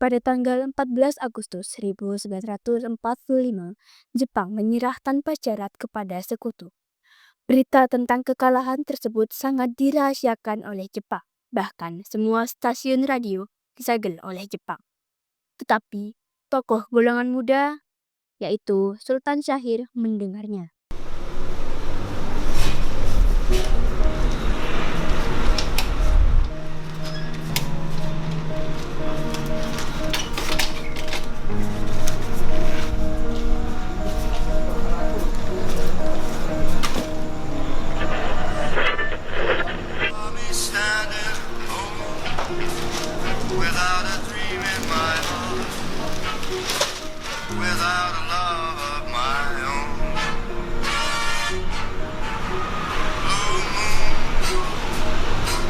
Pada tanggal 14 Agustus 1945, Jepang menyerah tanpa syarat kepada sekutu. Berita tentang kekalahan tersebut sangat dirahasiakan oleh Jepang. Bahkan semua stasiun radio disegel oleh Jepang. Tetapi tokoh golongan muda, yaitu Sultan Syahrir, mendengarnya. Without a dream in my heart, without a love of my own. Blue moon,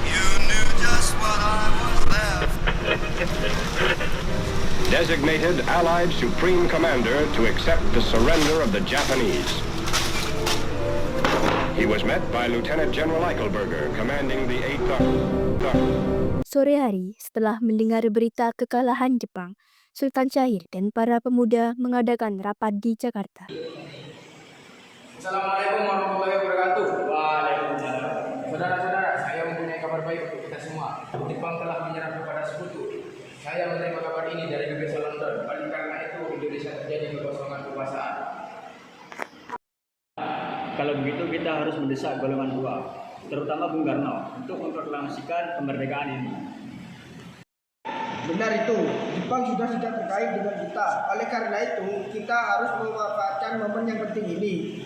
you knew just what I was left. Designated Allied Supreme Commander to accept the surrender of the Japanese. He was met by Lieutenant General Eichelberger, commanding the 8th Army. Sore hari, setelah mendengar berita kekalahan Jepang, Sultan Syahrir dan para pemuda mengadakan rapat di Jakarta. Assalamualaikum warahmatullahi wabarakatuh. Waalaikumsalam. Saudara-saudara, saya mempunyai kabar baik untuk kita semua. Jepang telah menyerah kepada sekutu. Saya menerima kabar ini dari BBC London. Oleh karena itu, Indonesia terjadi kekosongan kekuasaan. Kalau begitu kita harus mendesak golongan dua, terutama Bung Karno, untuk memproklamasikan kemerdekaan ini. Benar itu, Jepang sudah tidak terkait dengan kita. Oleh karena itu, kita harus memanfaatkan momen yang penting ini.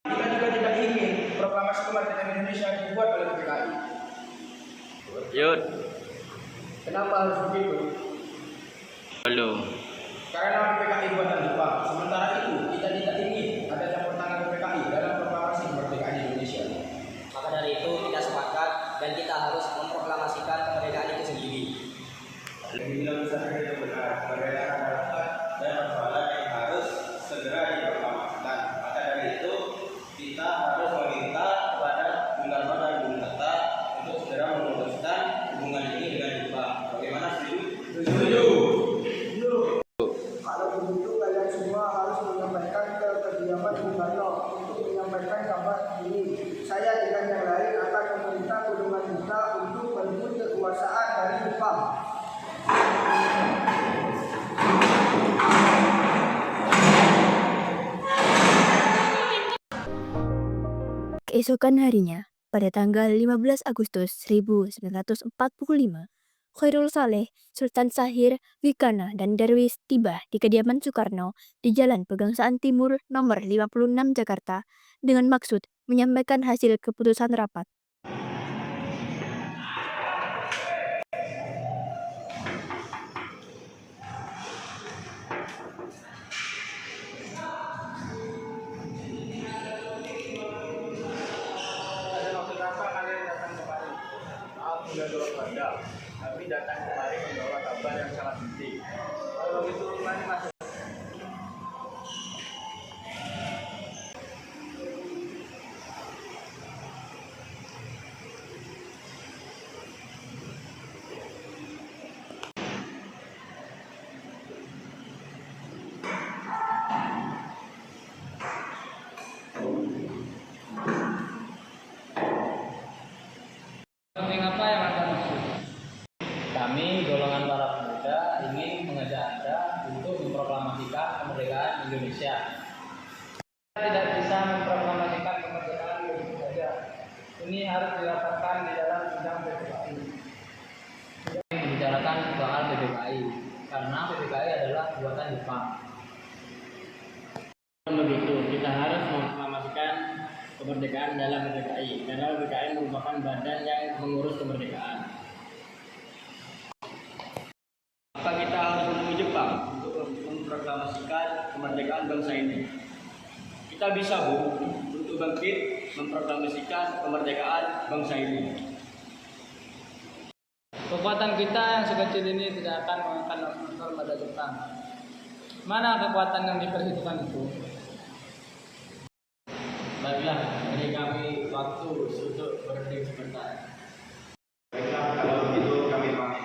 Kita juga tidak ingin proklamasi kemerdekaan Indonesia dibuat oleh PKI. Yud. Kenapa harus begitu? Halo. Karena PKI buatan Jepang. Sementara itu, kita tidak ingin ada campur tangan PKI dalam proklamasi kemerdekaan Indonesia. Maka dari itu kita sepakat dan kita harus memproklamasikan kemerdekaan itu sendiri. Bila usaha yang benar, kemerdekaan adalah hak dan persoalan yang harus segera diproklamasikan. Maka dari itu, kita harus meminta kepada Bung Karno dan Bung Hatta untuk segera memutuskan hubungan ini dengan Jepang. Bagaimana, setuju? Setuju. Kalau begitu, kalian semua harus menyampaikan ke kediaman Bung Karno untuk menyampaikan kabar ini. Saya dengan yang lain akan meminta golongan kita untuk merebut kekuasaan dari Jepang. Keesokan harinya, pada tanggal 15 Agustus 1945, Khairul Saleh, Sultan Syahrir, Wikana, dan Darwis tiba di kediaman Soekarno di Jalan Pegangsaan Timur nomor 56 Jakarta dengan maksud menyampaikan hasil keputusan rapat. Tapi datang kemari membawa kabar yang sangat penting. Kalau begitu, mari masuk. Apa yang Anda maksud? Kami, golongan para pemuda, ingin mengajak Anda untuk memproklamasikan kemerdekaan Indonesia. Kita tidak bisa memproklamasikan kemerdekaan begitu saja. Ini harus dirapatkan di dalam sidang PPKI. Kita membicarakan soal PPKI, karena PPKI adalah buatan Jepang. Begitu, kita harus memproklamasikan kemerdekaan dalam PPKI, karena PPKI merupakan badan yang mengurus kemerdekaan. Maka kita harus menemui Jepang untuk memproklamasikan kemerdekaan bangsa ini. Kita bisa, Bu, untuk bangkit memproklamasikan kemerdekaan bangsa ini. Kekuatan kita yang sekecil ini tidak akan mengangkat nafsu pada Jepang. Mana kekuatan yang diperhitungkan itu? Baiklah, beri kami waktu untuk berhenti sebentar. Baiklah, kalau begitu kami pamit.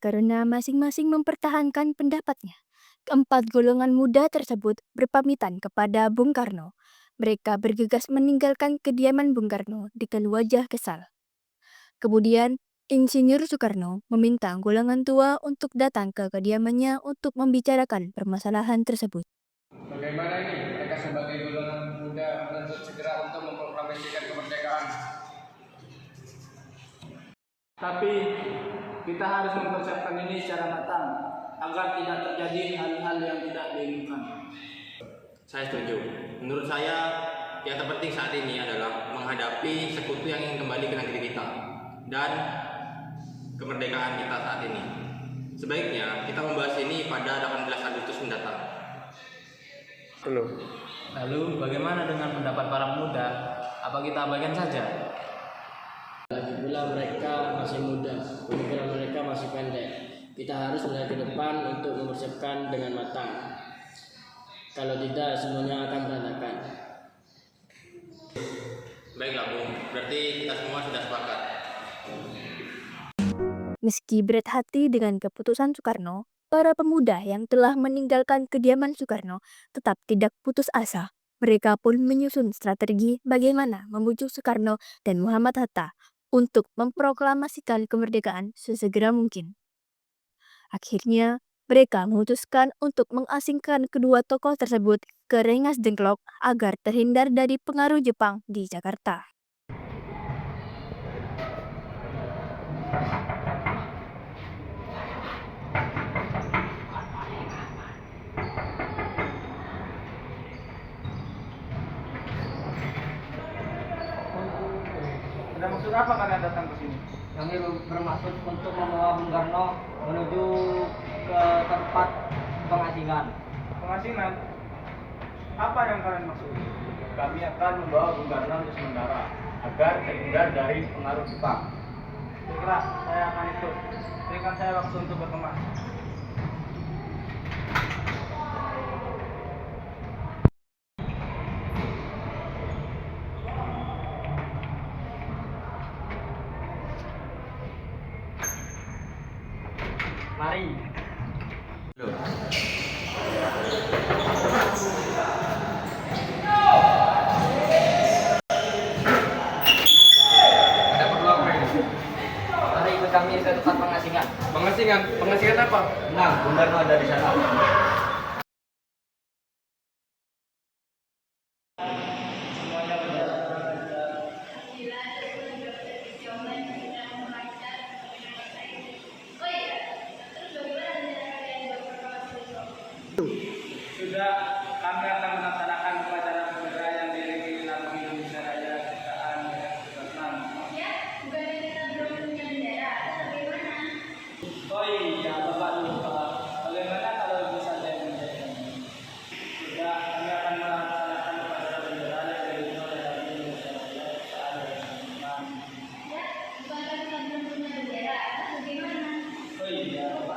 karena masing-masing mempertahankan pendapatnya. Keempat golongan muda tersebut berpamitan kepada Bung Karno. Mereka bergegas meninggalkan kediaman Bung Karno dengan wajah kesal. Kemudian, Insinyur Soekarno meminta golongan tua untuk datang ke kediamannya untuk membicarakan permasalahan tersebut. Bagaimana ini mereka sebagai golongan muda menuntut segera untuk memproklamasikan kemerdekaan? Tapi kita harus mempersiapkan ini secara matang agar tidak terjadi hal-hal yang tidak diinginkan. Saya setuju. Menurut saya, yang terpenting saat ini adalah menghadapi sekutu yang ingin kembali ke negeri kita dan kemerdekaan kita saat ini. Sebaiknya kita membahas ini pada 18 Agustus mendatang. Lalu bagaimana dengan pendapat para pemuda? Apa kita abaikan saja? Lagipula mereka masih muda, pemikiran mereka masih pendek. Kita harus melihat ke depan untuk mempersiapkan dengan matang. Kalau tidak, semuanya akan berantakan. Baiklah, Bung. Berarti kita semua sudah sepakat. Meski berat hati dengan keputusan Soekarno, para pemuda yang telah meninggalkan kediaman Soekarno tetap tidak putus asa. Mereka pun menyusun strategi bagaimana membujuk Soekarno dan Muhammad Hatta untuk memproklamasikan kemerdekaan sesegera mungkin. Akhirnya, mereka memutuskan untuk mengasingkan kedua tokoh tersebut ke Rengas Dengklok agar terhindar dari pengaruh Jepang di Jakarta. Ada maksud apa kalian datang ke sini? Kami bermaksud untuk membawa Bung Karno menuju ke tempat pengasingan. Pengasingan? Apa yang kalian maksud? Kami akan membawa Bung Karno untuk sementara agar terhindar dari pengaruh Jepang. Baiklah, saya akan ikut. Berikan saya waktu untuk berkemas. Mari. Ada perlu apa ini? Mari ikut kami ke tempat pengasingan. Pengasingan? Pengasingan apa? Nah, Bung Karno ada di sana. Sudah, kami akan melaksanakan upacara bendera yang diiringi lagu Indonesia Raya Ciptaan Vietnam. Oh iya, Bapak lupa. Bagaimana kalau bisa saya menjadikannya? Sudah, kami akan melaksanakan upacara bendera yang diiringi oleh lagu Indonesia Raya Ciptaan Vietnam. Oh iya, Bapak